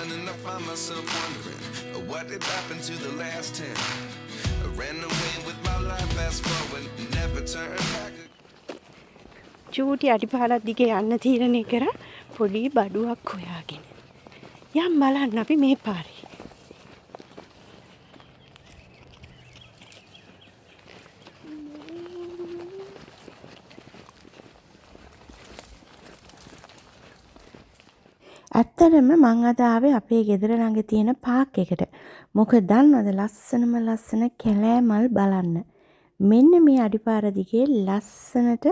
one, and I find myself wondering, what did happen to the last 10? I ran away with my life, fast forward, never turn back. චූටි අඩිපාලක් දිගේ යන්න තීරණය කරා පොඩි බඩුවක් හොයාගෙන. යම් බලන්න අපි මේ පාරේ. ඇත්තටම මං අද ආවේ අපේ ගෙදර ළඟ තියෙන පාක් එකට. මොකද දන්නවද ලස්සන කැලෑමල් බලන්න. මෙන්න මේ අඩිපාර දිගේ ලස්සනට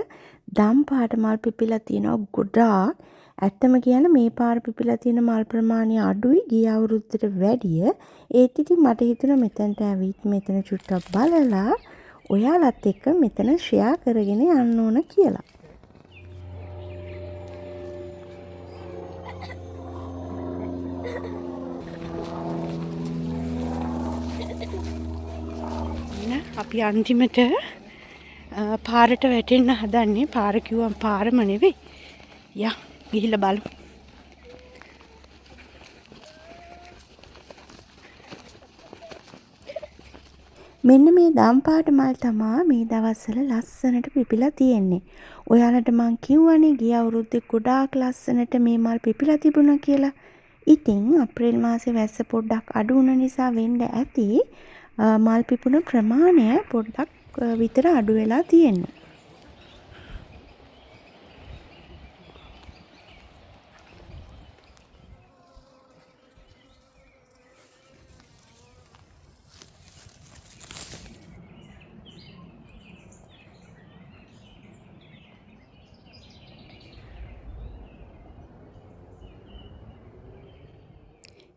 දම් පාට මල් පිපිලා තියෙනවා ගොඩාක්. ඇත්තම කියන මේ පාර පිපිලා තියෙන මල් ප්‍රමාණය අඩුයි ගිය අවුරුද්දට වැඩිය. ඒත් ඉතින් මට හිතුණා මෙතනට ඇවිත් මෙතන චුට්ටක් බලලා ඔයාලත් එක්ක මෙතන ෂෙයා කරගෙන යන්න ඕන කියලා. අපි අන්තිමට පාරට වැටෙන්න හදන්නේ. පාර කිව්වම පාරම නෙවෙයි. යා ගිහිල්ලා බලමු. මෙන්න මේ දම් පාට මල් තමා මේ දවස්වල ලස්සනට පිපිලා තියෙන්නේ. ඔයාලට මං කිව්වනේ ගිය අවුරුද්දේ ගොඩාක් ලස්සනට මේ මල් පිපිලා තිබුණා කියලා. ඉතින් අප්‍රේල් මාසේ වැස්ස පොඩ්ඩක් අඩු වුණ නිසා වෙන්න ඇති මල් පිපුණ ප්‍රමාණය පොඩ්ඩක් විතර අඩු වෙලා තියෙන්නේ.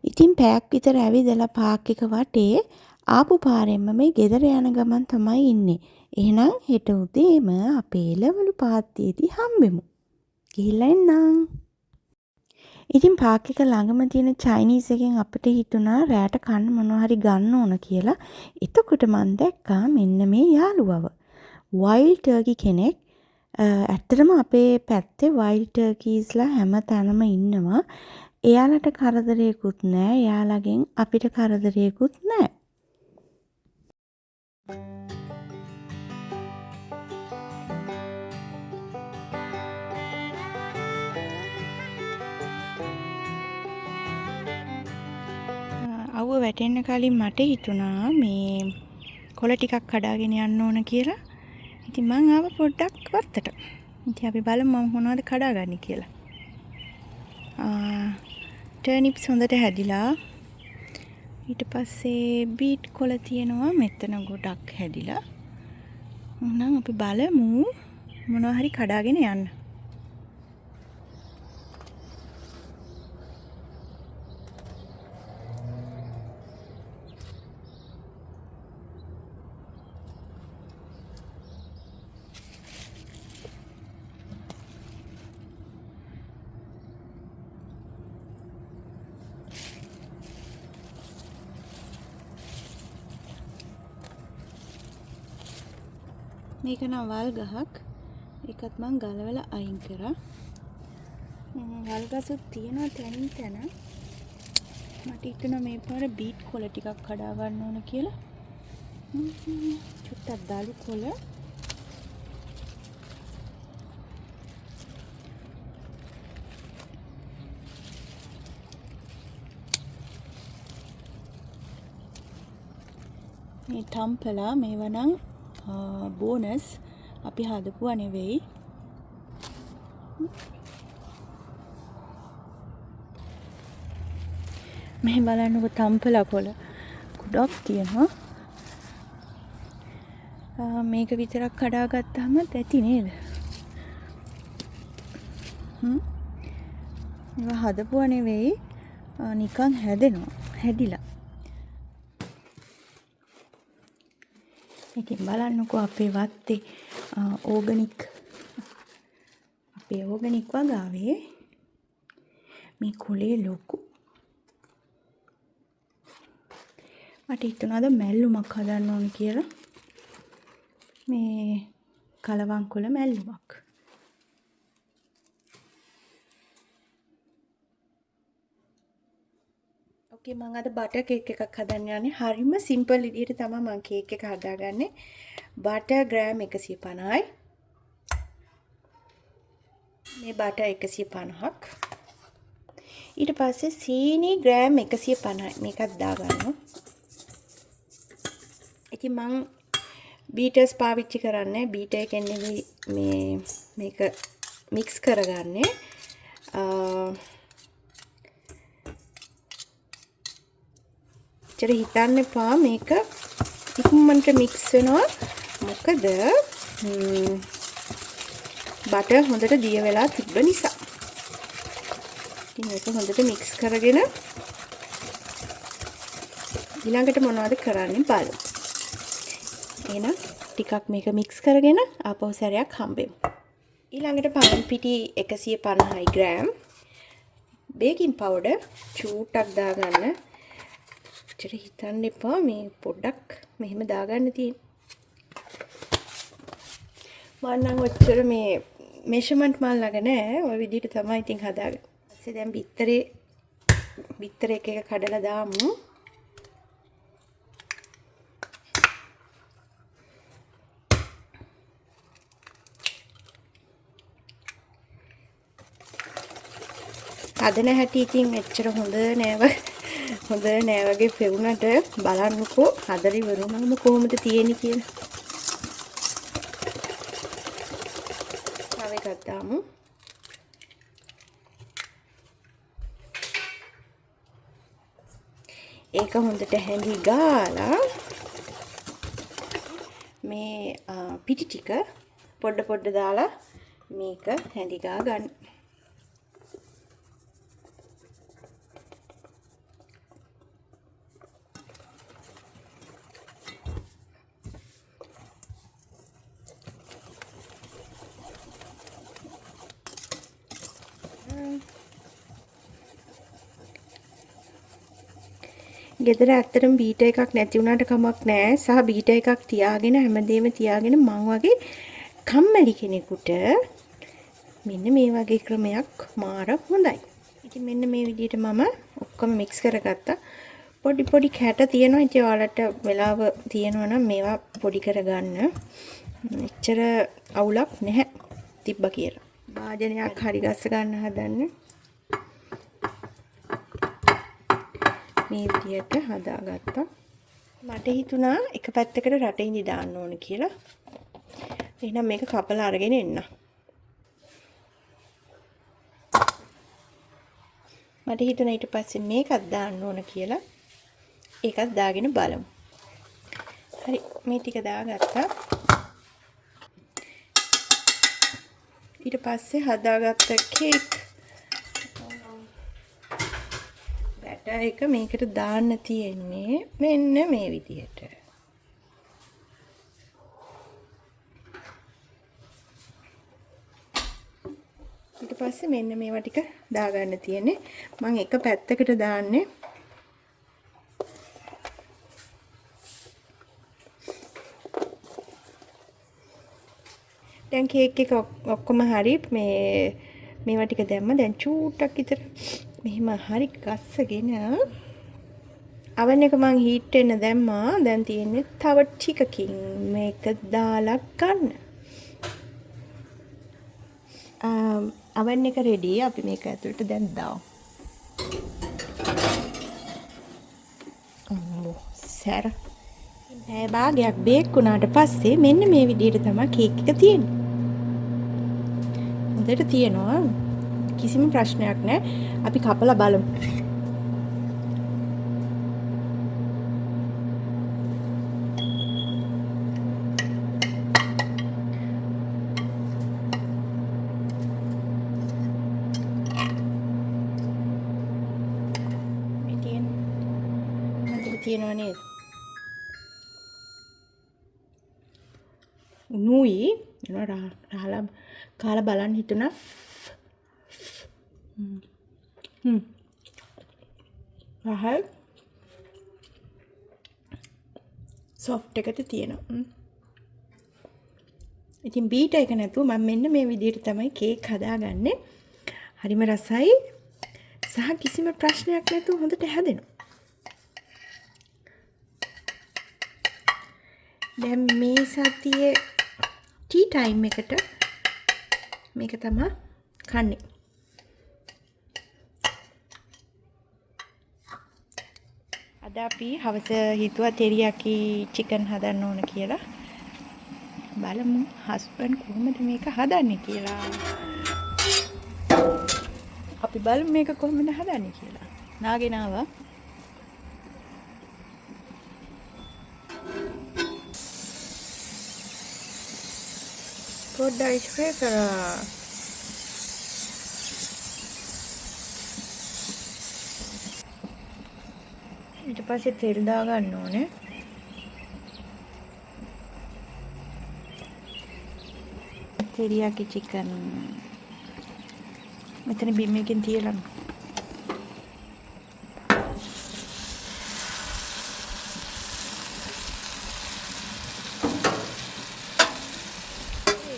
ඉතින් පැයක් විතර ඇවිදලා පාක් එක වටේ ආපු පාරෙන්ම මේ ගෙදර යන ගමන් තමයි ඉන්නේ. එහෙනම් හෙට උදේම අපේ එළවලු පාත්තියේදී හම්බෙමු. ගිහිල්ලා එන්නම්. ඉතින් පාක් එක ළඟම තියෙන චයිනීස් එකෙන් අපිට හිතුණා රෑට කන්න මොනවා හරි ගන්න ඕන කියලා. එතකොට මම දැක්කා මෙන්න මේ යාළුවව. වයිල්ඩ් ටර්කි කෙනෙක්. ඇත්තටම අපේ පැත්තේ වයිල්ඩ් ටර්කීස්ලා හැම තැනම ඉන්නවා. එයාලට කරදරයකුත් නැහැ. එයාලගෙන් අපිට කරදරයකුත් නැහැ. අවුව වැටෙන්න කලින් මට හිතුණා මේ කොළ ටිකක් කඩාගෙන යන්න ඕන කියලා. ඉතින් මං ආව පොඩ්ඩක් වත්තට. ඉතින් අපි බලමු මම මොනවද කඩාගන්නේ කියලා. ටර්නිප්ස් හොඳට හැදිලා. ඊට පස්සේ බීට් කොළ තියෙනවා මෙතන ගොඩක් හැදිලා. එහෙනම් අපි බලමු මොනවා හරි කඩාගෙන යන්න. මේක නම් වල් ගහක්. ඒකත් මං ගලවලා අයින් කරා. වල් ගසුත් තියෙනවා තැනින් තැන. මට හිතුණා මේ පාර බීට් කොළ ටිකක් කඩා ගන්න ඕන කියලා. චුට්ටක් දාලු කොළ. මේ ටම්පලා මේවා නම් බෝනස් අපි හදපුවා නෙවෙයි. මේ බලන්නකො තම්පලා කොළ ගොඩක් තියෙනවා. මේක විතරක් කඩා ගත්තාම ඇති නේද? මේවා හදපුවා නෙවෙයි නිකන් හැදෙනවා. හැදිලා. මේකෙන් බලන්නකෝ අපේ වත්තේ ඕගනික් වගාවේ මේ කොළේ ලොකු. මට හිතුණාද මැල්ලුමක් හදන්න ඕන කියලා. මේ කලවම් කොළ මැල්ලුමක්. ඕකේ මම අද බටර් කේක් එකක් හදන්න යන්නේ. හරිම සිම්පල් විදිහට තමයි මම කේක් එක හදාගන්නේ. Butter gram 150යි. මේ බටර් 150ක්. ඊට පස්සේ සීනි ග්‍රෑම් 150යි. මේකත් දාගන්නවා. ඉතින් මම බීටර්ස් පාවිච්චි කරන්නේ. බීටර් එකෙන් මේක මික්ස් කරගන්නේ. හිතන්න එපා මේක ඉක්මනට මික්ස් වෙනවා. මොකද බටර් හොඳට දිය වෙලා තිබ්බ නිසා. ඉතින් මේක හොඳට මික්ස් කරගෙන ඊළඟට මොනවද කරන්නේ බලමු. එහෙනම් ටිකක් මේක මික්ස් කරගෙන ආපහු සැරයක් හම්බෙමු. ඊළඟට පාන් පිටි 150 ග්‍රෑම් බේකින් පවුඩර් චූට්ටක් දාගන්න. හිතන්න එපා මේ පොඩ්ඩක් මෙහෙම දාගන්න තියෙන. මම නම් ඔච්චර මේ මෙෂර්මන්ට් මල් ළඟ නෑ. ඔය විදිහට තමයි ඉතින් හදාගන්නේ. ඊපස්සේ දැන් බිත්තර එක කඩලා දාමු. හදන හැටි ඉතින් එච්චර හොඳ නෑ වගේ පෙවුනට බලන්නකෝ හදලා ඉවරුනම කොහොමද තියෙන්නේ කියලා. තව එකක් දාමු. ඒක හොඳට හැඳි ගාලා මේ පිටි ටික පොඩ දාලා මේක හැඳි ගා ගන්න. ගෙදර ඇත්තටම බීටර් එකක් නැති වුණාට කමක් නැහැ. සහ බීටර් එකක් තියාගෙන හැමදේම තියාගෙන මං වගේ කම්මැලි කෙනෙකුට මෙන්න මේ වගේ ක්‍රමයක් මාර හොඳයි. ඉතින් මෙන්න මේ විදිහට මම ඔක්කොම මික්ස් කරගත්තා. පොඩි කැට තියෙනවා. ඉතින් ඔයාලට වෙලාව තියෙනවා නම් මේවා පොඩි කරගන්න. එච්චර අවුලක් නැහැ තිබ්බා කියලා. වාදනයක් හරි ගස්ස ගන්න හදන්න. මේ විදියට හදාගත්තා. මට හිතුණා එක පැත්තකට රටින්දි දාන්න ඕන කියලා. එහෙනම් මේක කපලා අරගෙන එන්න. මට හිතුණා ඊට පස්සේ මේකත් දාන්න ඕන කියලා. ඒකත් දාගෙන බලමු. හරි මේ ටික දාගත්තා. ඊට පස්සේ හදාගත්ත කේක් බැටර් එක මේකට දාන්න තියෙන්නේ මෙන්න මේ විදිහට. ඊට පස්සේ මෙන්න මේවා ටික දාගන්න තියෙන්නේ. මම එක පැත්තකට දාන්නේ. දැන් කේක් එක ඔක්කොම හරි මේවා ටික දැම්ම. දැන් චූට්ටක් විතර මෙහෙම හරි ගස්සගෙන oven එක මං හීට් වෙන්න දැම්මා. දැන් තියෙන්නේ තව ටිකකින් මේක දාලා ගන්න. oven එක රෙඩි. අපි මේක ඇතුළට දැන් දාමු. සැර පැය භාගයක් බේක් වුණාට පස්සේ මෙන්න මේ විදිහට තමයි කේක් එක තියෙන්නේ. හොඳට තියෙනවා. කිසිම ප්‍රශ්නයක් නැහැ. අපි කපලා බලමු. තියෙනවා නේද? උණුයි රහලා කාලා බලන්න හිතුණා. රහල් සොෆ්ට් එකට තියෙනවා. ඉතින් බීටර් එක නැතුව මම මෙන්න මේ විදිහට තමයි කේක් හදාගන්නේ. හරිම රසයි සහ කිසිම ප්‍රශ්නයක් නැතුව හොඳට හැදෙනවා. දැන් මේ සතියේ ටී ටයිම් එකට මේක තමයි කන්නේ. අද අපි හවස හිතුවා තෙරියාකි චිකන් හදන්න ඕන කියලා. බලමු හස්බන්ඩ් කොහොමද මේක හදන්නේ කියලා. අපි බලමු මේක කොහොමද හදන්නේ කියලා. නාගෙන ආවා. පොඩ්ඩක් ස්ප්‍රේ කරා. ඊට පස්සේ තෙල් දාගන්න ඕනේ. තෙරියාකි චිකන් මෙතන බිම් එකකින් තියලා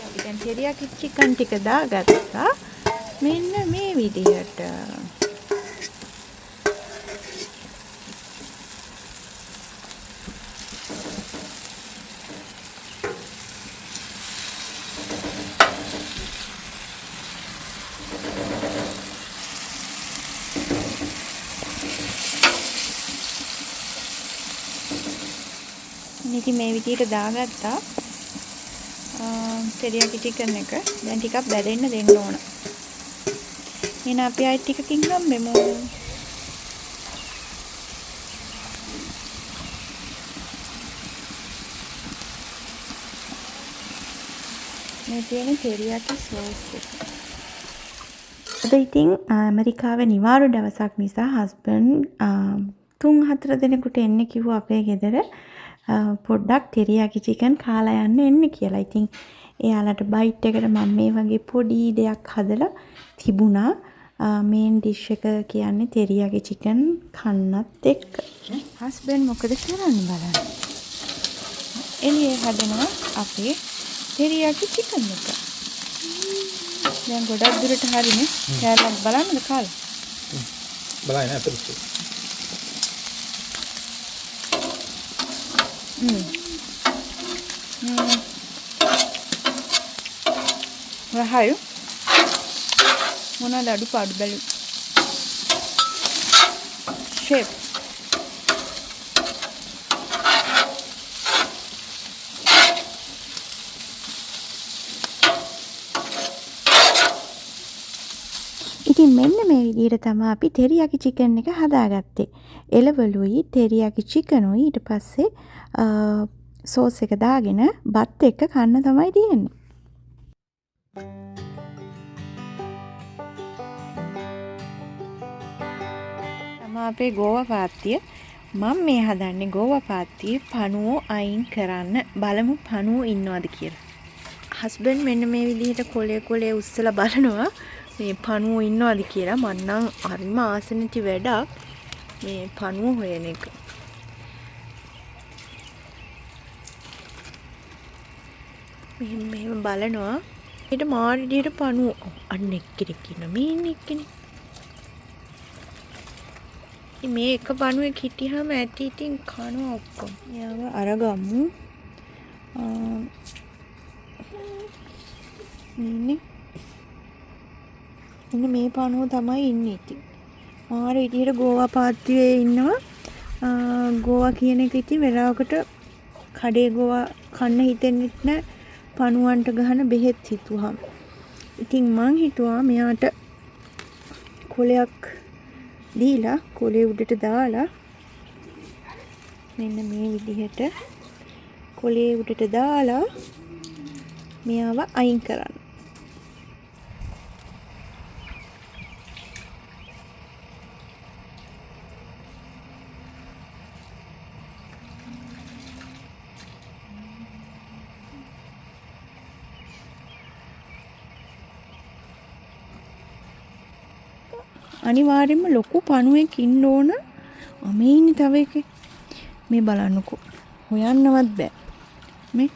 අපි දැන් තෙරියාකි චිකන් ටික දාගත්තා. මෙන්න මේ විදිහට. ඉතින් මේ විදිහට දාගත්තා තෙරියාකි චිකන් එක. දැන් ටිකක් බැදෙන්න දෙන්න ඕන. එහෙනම් අපි ආයෙත් ටිකකින් හම්බෙමු. මේ තියෙන තෙරියාකි සෝස් එක. අද ඉතින් ඇමරිකාවේ නිවාඩු දවසක් නිසා හස්බන්ඩ් 3-4 දිනකට එන්න කිව්වා අපේ ගෙදර. පොඩ්ඩක් තෙරියාකි චිකන් කාලා යන්න එන්න කියලා. ඉතින් එයාලට බයිට් එකට මම මේ වගේ පොඩි දෙයක් හදලා තිබුණා. මේන් ඩිෂ් එක කියන්නේ තෙරියාකි චිකන් කන්නත් එක්ක. හස්බන්ඩ් මොකද කරන්නේ බලන්න. එළියේ හදනවා අපේ තෙරියාකි චිකන් එක. දැන් ගොඩක් දුරට හරිනේ. කෑල්ලක් බලන්නද කාලා? බලන්න අතට. රහයු මොනවාද අඩුපාඩු බැලු ෂේප් ඉතින් මෙන්න මේ විදිහට තමයි අපි තෙරියාකි චිකන් එක හදාගත්තේ. එළවලුයි තෙරියාකි චිකනුයි ඊට පස්සේ සෝස් එක දාගෙන බත් එක්ක කන්න තමයි තියෙන්නේ. අපේ ගෝවා පාත්තිය මම මේ හදන්නේ ගෝවා පාත්තියේ පණුවෝ අයින් කරන්න. බලමු පණුවෝ ඉන්නවද කියලා. හස්බන්ඩ් මෙන්න මේ විදිහට කොලේ උස්සලා බලනවා මේ පණුවෝ ඉන්නවද කියලා. මම නම් හරිම ආස නැති වැඩක් මේ පණුවෝ හොයන එක. මෙහෙම බලනවා. ඊට මාර විදිහට පණුවෝ අන්න එක්කෙනෙක් ඉන්නවා. මේ ඉන්නේ එක්කෙනෙක්. මේ එක පණුවෙක් හිටියාම ඇති ඉතින් කනවා ඔක්කොම. යාව අරගමු. ඉන්නේ මේ පණුව තමයි ඉන්නේ ඉතින්. මාර විදිහට ගෝවා පාත්තියේ ඉන්නවා. ගෝවා කියන එක ඉතින් වෙලාවකට කඩේ ගෝවා කන්න හිතෙන්නෙත් නෑ. පණුවන්ට ගහන බෙහෙත් හිතුවාම. ඉතින් මං හිතුවා මෙයාට කොලයක් දීලා කොලේ උඩට දාලා මෙන්න මේ විදිහට කොලේ උඩට දාලා මෙයාව අයින් කරන්න. අනිවාර්යෙන්ම ලොකු පණුවෙක් ඉන්න ඕන. මේ ඉන්නේ තව එකෙක්. මේ බලන්නකෝ. හොයන්නවත් බෑ. මේ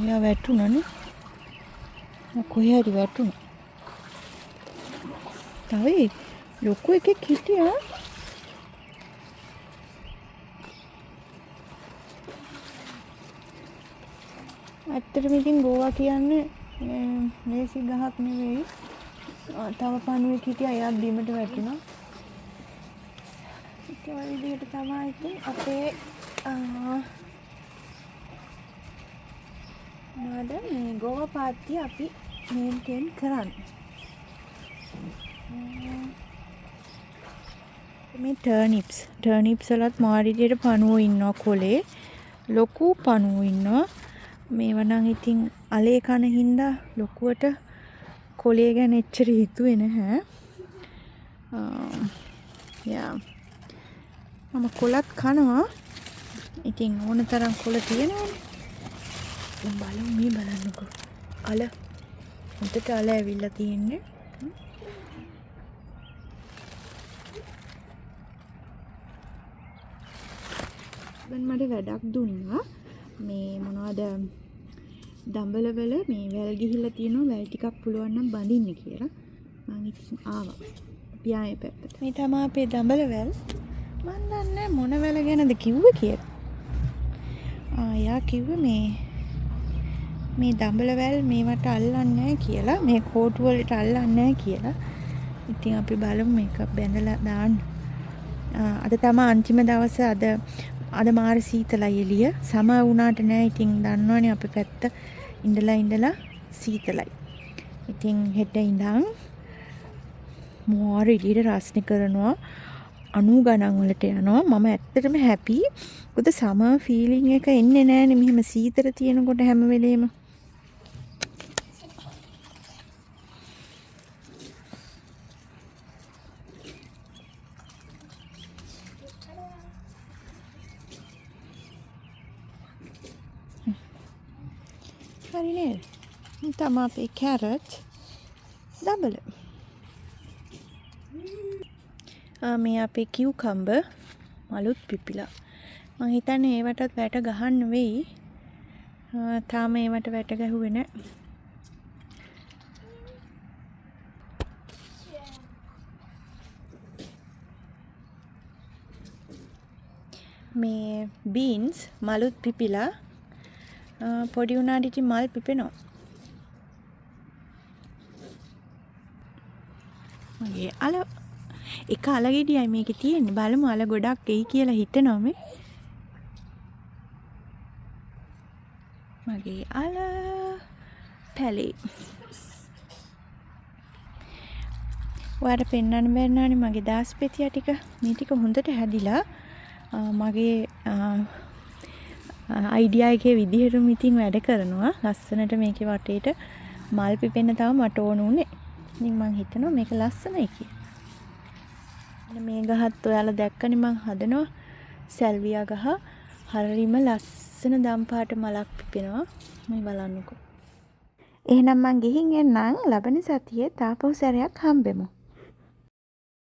එයා වැටුණානේ. කොහේ හරි වැටුණා. තව ලොකු එකෙක් හිටියා. ඇත්තටම ඉතින් ගෝවා කියන්නේ ලේසි ගහක් නෙවෙයි. තව පණුවෙක් හිටියා එයාත් බිමට වැටුණා. ඒ විදිහට තමයි ඉතින් අපේ නේද මේ ගෝවා පාත්තිය අපි මේන්ටේන් කරන්නේ. මේ ටර්නිප්ස් වලත් මාරිදියට පණුවෝ ඉන්නවා කොලේ. ලොකු පණුවෝ ඉන්නවා. මේවා නම් ඉතින් අලේ කන හින්දා ලොකුවට කොලේ ගැන එච්චර හිතුවේ නැහැ. මම කොලත් කනවා. ඉතින් ඕන තරම් කොල තියෙනවානේ. බලමු මේ බලන්නකෝ. අල හොඳට අල ඇවිල්ලා තියෙන්නේ. දැන් මට වැඩක් දුන්නා. මේ මොනවද දඹලවල මේ වැල් ගිහිල්ලා තියෙනවා. වැල් ටිකක් පුළුවන් නම් බඳින්න කියලා. මම ඉතින් ආවා. අපි ආයේ පැත්තට. මේ තමයි අපේ දඹලවැල්. මම දන්නේ මොන වැල ගැනද කිව්වේ කියලා. යා කිව්වේ මේ දඹලවැල් මේවට අල්ලන්නේ නැහැ කියලා. මේ කෝටු වලට අල්ලන්නේ නැහැ කියලා. ඉතින් අපි බලමු මේක බැඳලා දාන්න. අද තමයි අන්තිම දවස. අද මාර සීතලයි එළිය. සම වුණාට නෑ. ඉතින් දන්නවනේ අපේ පැත්ත ඉඳලා සීතලයි. ඉතින් හෙට ඉඳන් මාර එළියට රස්නේ කරනවා. 90 ගණන් වලට යනවා. මම ඇත්තටම හැපි. මොකද සමර් ෆීලිං එක එන්නේ නෑනේ මෙහෙම සීතල තියෙනකොට හැම වෙලේම. හරි නේද? තමයි අපේ කැරට් දඹල. මේ අපේ කියුකම්බර් මලුත් පිපිලා. මම හිතන්නේ ඒවටත් වැට ගහන්න වෙයි. තාම ඒවට වැට ගැහුවේ නැහැ. මේ බීන්ස් මලුත් පිපිලා පොඩි උනාට ඉතින් මල් පිපෙනවා. මගේ අල එක අල ගෙඩියයි මේකේ තියෙන්නේ. බලමු අල ගොඩක් එයි කියලා හිතනවා මේ. මගේ අල පැලේ. ඔයාලට පෙන්වන්න බැන්නානේ මගේ දාස්පෙතිය ටික. මේ ටික හොඳට හැදිලා මගේ අයිඩියා එකේ විදිහටම ඉතින් වැඩ කරනවා. ලස්සනට මේකේ වටේට මල් පිපෙන්න තව මට ඕන උනේ. ඉතින් මං හිතනවා මේක ලස්සනයි කියලා. මේ ගහත් ඔයාලා දැක්කනේ මං හදනවා සැල්වියා ගහ. හරිම ලස්සන දම් පාට මලක් පිපෙනවා. මේ බලන්නකෝ. එහෙනම් මං ගිහින් එන්නම්. ලබන සතියේ තාපහු සැරයක් හම්බෙමු.